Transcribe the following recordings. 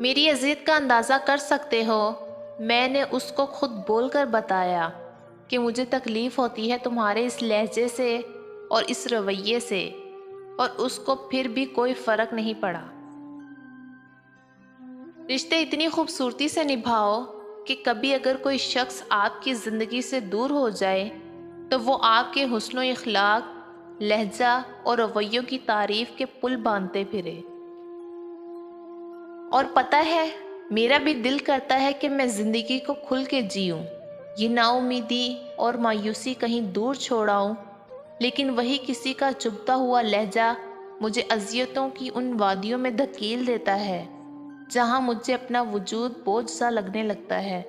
میری اذیت کا اندازہ کر سکتے ہو، میں نے اس کو خود بول کر بتایا کہ مجھے تکلیف ہوتی ہے تمہارے اس لہجے سے اور اس رویے سے، اور اس کو پھر بھی کوئی فرق نہیں پڑا۔ رشتے اتنی خوبصورتی سے نبھاؤ کہ کبھی اگر کوئی شخص آپ کی زندگی سے دور ہو جائے تو وہ آپ کے حسن و اخلاق، لہجہ اور رویوں کی تعریف کے پل باندھتے پھرے۔ اور پتہ ہے، میرا بھی دل کرتا ہے کہ میں زندگی کو کھل کے جیوں، یہ نا امیدی اور مایوسی کہیں دور چھوڑاؤں، لیکن وہی کسی کا چبھتا ہوا لہجہ مجھے اذیتوں کی ان وادیوں میں دھکیل دیتا ہے جہاں مجھے اپنا وجود بوجھ سا لگنے لگتا ہے۔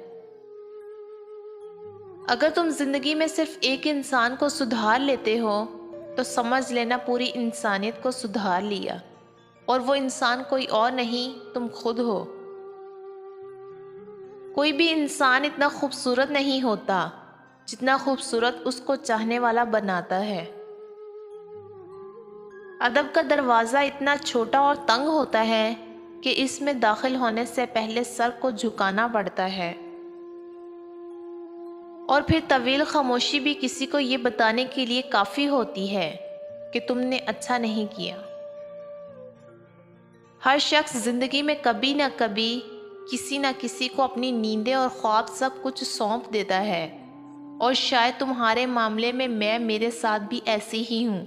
اگر تم زندگی میں صرف ایک انسان کو سدھار لیتے ہو تو سمجھ لینا پوری انسانیت کو سدھار لیا، اور وہ انسان کوئی اور نہیں، تم خود ہو۔ کوئی بھی انسان اتنا خوبصورت نہیں ہوتا جتنا خوبصورت اس کو چاہنے والا بناتا ہے۔ ادب کا دروازہ اتنا چھوٹا اور تنگ ہوتا ہے کہ اس میں داخل ہونے سے پہلے سر کو جھکانا پڑتا ہے، اور پھر طویل خاموشی بھی کسی کو یہ بتانے کے لیے کافی ہوتی ہے کہ تم نے اچھا نہیں کیا۔ ہر شخص زندگی میں کبھی نہ کبھی کسی نہ کسی کو اپنی نیندیں اور خواب سب کچھ سونپ دیتا ہے، اور شاید تمہارے معاملے میں میرے ساتھ بھی ایسی ہی ہوں۔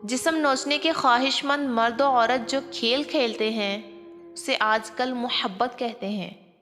جسم نوچنے کے خواہش مند مرد و عورت جو کھیل کھیلتے ہیں اسے آج کل محبت کہتے ہیں۔